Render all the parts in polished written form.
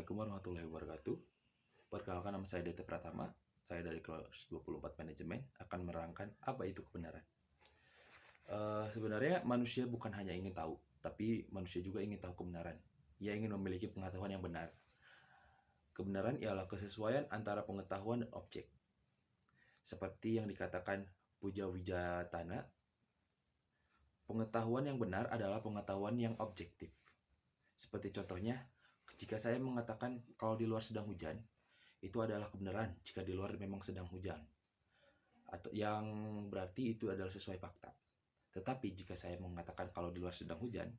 Assalamualaikum warahmatullahi wabarakatuh. Perkenalkan, nama saya Dete Pratama. Saya dari kelas 24 Manajemen akan menerangkan apa itu kebenaran. Sebenarnya manusia bukan hanya ingin tahu, tapi manusia juga ingin tahu kebenaran. Ia ingin memiliki pengetahuan yang benar. Kebenaran ialah kesesuaian antara pengetahuan dan objek. Seperti yang dikatakan Puja Wijatana, pengetahuan yang benar adalah pengetahuan yang objektif. Seperti contohnya, jika saya mengatakan kalau di luar sedang hujan, itu adalah kebenaran jika di luar memang sedang hujan. Atau yang berarti itu adalah sesuai fakta. Tetapi jika saya mengatakan kalau di luar sedang hujan,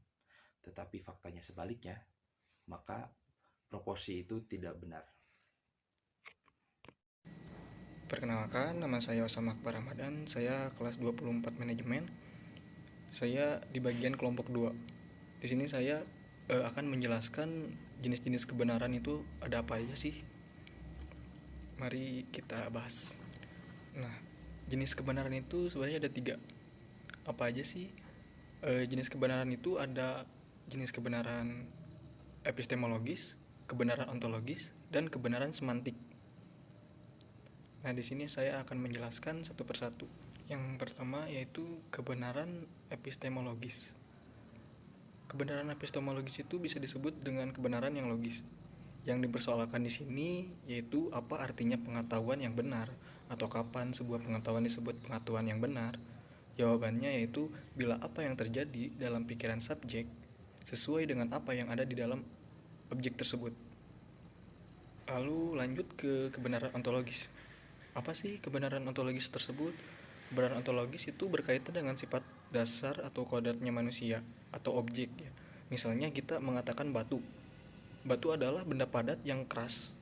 tetapi faktanya sebaliknya, maka proporsi itu tidak benar. Perkenalkan, nama saya Osama Akbar Ramadan. Saya kelas 24 Manajemen. Saya di bagian kelompok 2. Di sini saya akan menjelaskan jenis-jenis kebenaran itu ada apa aja sih. Mari kita bahas. Nah, jenis kebenaran itu sebenarnya ada 3. Apa aja sih? Jenis kebenaran itu ada jenis kebenaran epistemologis, kebenaran ontologis, dan kebenaran semantik. Nah, di sini saya akan menjelaskan satu persatu. Yang pertama yaitu kebenaran epistemologis. Kebenaran epistemologis itu bisa disebut dengan kebenaran yang logis. Yang dipersoalkan di sini yaitu apa artinya pengetahuan yang benar, atau kapan sebuah pengetahuan disebut pengetahuan yang benar. Jawabannya yaitu bila apa yang terjadi dalam pikiran subjek sesuai dengan apa yang ada di dalam objek tersebut. Lalu lanjut ke kebenaran ontologis. Apa sih kebenaran ontologis tersebut? Kebenaran ontologis itu berkaitan dengan sifat dasar atau kodratnya manusia atau objek ya. Misalnya kita mengatakan batu. Batu adalah benda padat yang keras.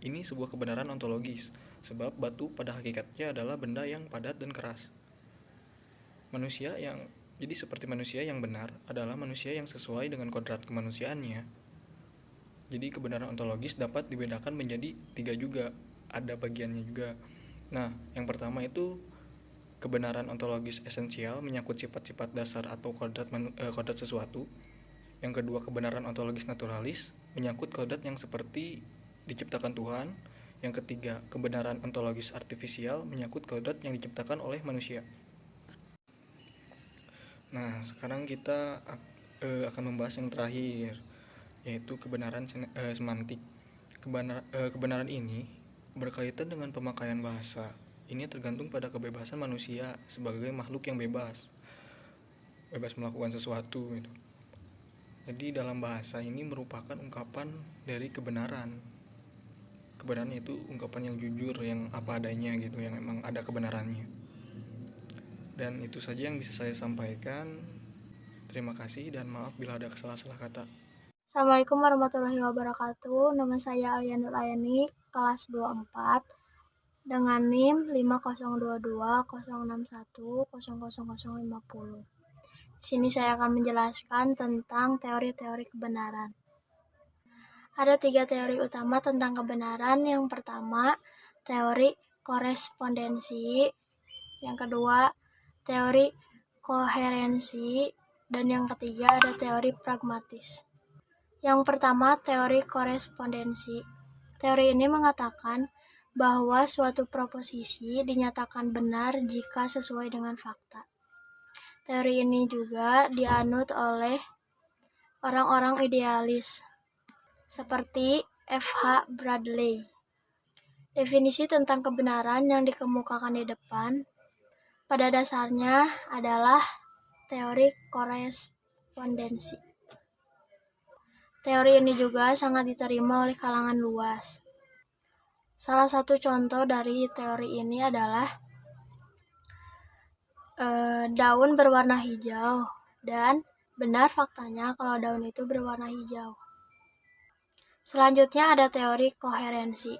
Ini sebuah kebenaran ontologis, sebab batu pada hakikatnya adalah benda yang padat dan keras. Jadi seperti manusia yang benar adalah manusia yang sesuai dengan kodrat kemanusiaannya. Jadi kebenaran ontologis dapat dibedakan menjadi 3 juga, ada bagiannya juga. Nah, yang pertama itu kebenaran ontologis esensial menyangkut sifat-sifat dasar atau kodrat sesuatu. Yang kedua, kebenaran ontologis naturalis menyangkut kodrat yang seperti diciptakan Tuhan. Yang ketiga, kebenaran ontologis artifisial menyangkut kodrat yang diciptakan oleh manusia. Nah, sekarang kita akan membahas yang terakhir, yaitu kebenaran semantik. Kebenaran ini berkaitan dengan pemakaian bahasa. Ini tergantung pada kebebasan manusia sebagai makhluk yang bebas melakukan sesuatu gitu. Jadi dalam bahasa ini merupakan ungkapan dari kebenaran. Kebenaran itu ungkapan yang jujur, yang apa adanya gitu, yang memang ada kebenarannya. Dan itu saja yang bisa saya sampaikan. Terima kasih dan maaf bila ada salah-salah kata. Assalamualaikum warahmatullahi wabarakatuh. Nama saya Alia Nur Ayani, kelas 24 dengan NIM 502206100050. Di sini saya akan menjelaskan tentang teori-teori kebenaran. Ada 3 teori utama tentang kebenaran. Yang pertama, teori korespondensi. Yang kedua, teori koherensi. Dan yang ketiga ada teori pragmatis. Yang pertama, teori korespondensi. Teori ini mengatakan bahwa suatu proposisi dinyatakan benar jika sesuai dengan fakta. Teori ini juga dianut oleh orang-orang idealis, seperti F.H. Bradley. Definisi tentang kebenaran yang dikemukakan di depan pada dasarnya adalah teori korespondensi. Teori ini juga sangat diterima oleh kalangan luas. Salah satu contoh dari teori ini adalah daun berwarna hijau, dan benar faktanya kalau daun itu berwarna hijau. Selanjutnya ada teori koherensi.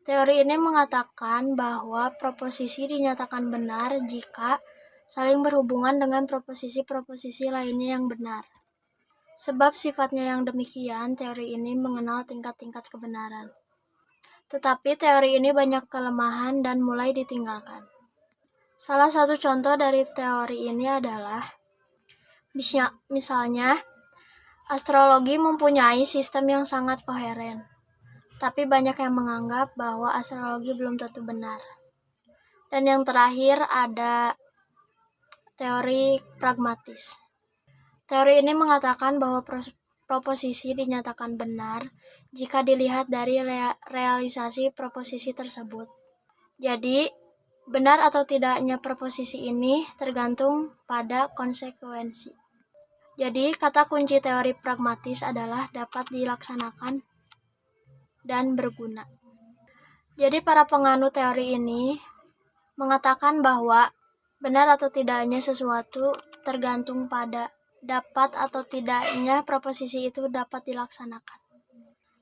Teori ini mengatakan bahwa proposisi dinyatakan benar jika saling berhubungan dengan proposisi-proposisi lainnya yang benar. Sebab sifatnya yang demikian, teori ini mengenal tingkat-tingkat kebenaran. Tetapi teori ini banyak kelemahan dan mulai ditinggalkan. Salah satu contoh dari teori ini adalah misalnya Astrologi mempunyai sistem yang sangat koheren, tapi banyak yang menganggap bahwa astrologi belum tentu benar. Dan yang terakhir ada teori pragmatis. Teori ini mengatakan bahwa proposisi dinyatakan benar jika dilihat dari realisasi proposisi tersebut. Jadi, benar atau tidaknya proposisi ini tergantung pada konsekuensi. Jadi, kata kunci teori pragmatis adalah dapat dilaksanakan dan berguna. Jadi, para penganut teori ini mengatakan bahwa benar atau tidaknya sesuatu tergantung pada dapat atau tidaknya proposisi itu dapat dilaksanakan.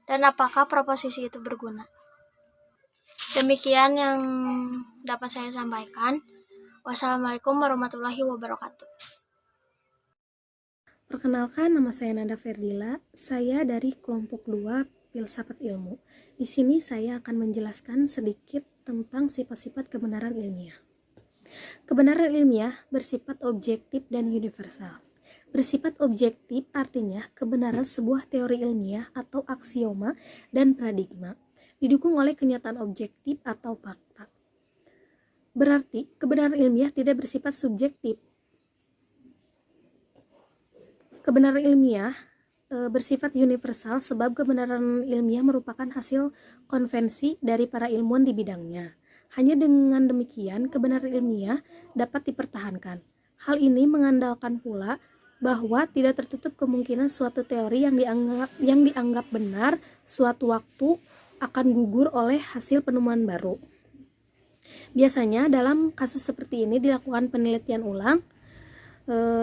Dan apakah proposisi itu berguna. Demikian yang dapat saya sampaikan. Wassalamualaikum warahmatullahi wabarakatuh. Perkenalkan, nama saya Nanda Ferdila. Saya dari kelompok 2 Filsafat Ilmu. Di sini saya akan menjelaskan sedikit tentang sifat-sifat kebenaran ilmiah. Kebenaran ilmiah bersifat objektif dan universal. Bersifat objektif artinya kebenaran sebuah teori ilmiah atau aksioma dan paradigma didukung oleh kenyataan objektif atau fakta. Berarti kebenaran ilmiah tidak bersifat subjektif. Kebenaran ilmiah bersifat universal sebab kebenaran ilmiah merupakan hasil konvensi dari para ilmuwan di bidangnya. Hanya dengan demikian kebenaran ilmiah dapat dipertahankan. Hal ini mengandalkan pula bahwa tidak tertutup kemungkinan suatu teori yang dianggap benar suatu waktu akan gugur oleh hasil penemuan baru. Biasanya dalam kasus seperti ini dilakukan penelitian ulang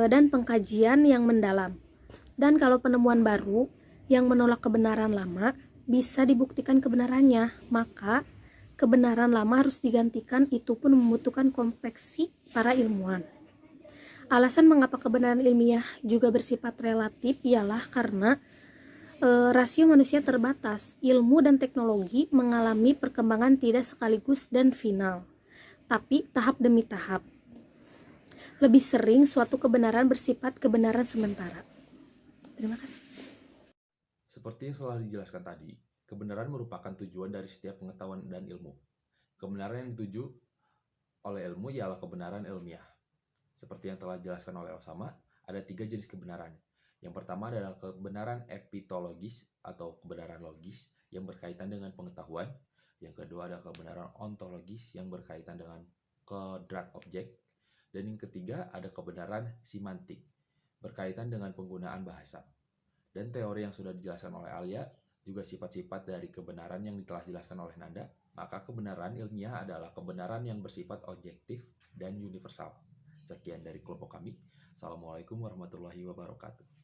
dan pengkajian yang mendalam. Dan kalau penemuan baru yang menolak kebenaran lama bisa dibuktikan kebenarannya, maka kebenaran lama harus digantikan. Itu pun membutuhkan kompleksi para ilmuwan. Alasan mengapa kebenaran ilmiah juga bersifat relatif ialah karena rasio manusia terbatas. Ilmu dan teknologi mengalami perkembangan tidak sekaligus dan final, tapi tahap demi tahap. Lebih sering suatu kebenaran bersifat kebenaran sementara. Terima kasih. Seperti yang telah dijelaskan tadi, kebenaran merupakan tujuan dari setiap pengetahuan dan ilmu. Kebenaran yang dituju oleh ilmu ialah kebenaran ilmiah. Seperti yang telah dijelaskan oleh Osama, ada 3 jenis kebenaran. Yang pertama adalah kebenaran epitologis atau kebenaran logis yang berkaitan dengan pengetahuan. Yang kedua adalah kebenaran ontologis yang berkaitan dengan kodrat objek. Dan yang ketiga ada kebenaran simantik, berkaitan dengan penggunaan bahasa. Dan teori yang sudah dijelaskan oleh Alia, juga sifat-sifat dari kebenaran yang telah dijelaskan oleh Nanda, maka kebenaran ilmiah adalah kebenaran yang bersifat objektif dan universal. Sekian dari kelompok kami. Assalamualaikum warahmatullahi wabarakatuh.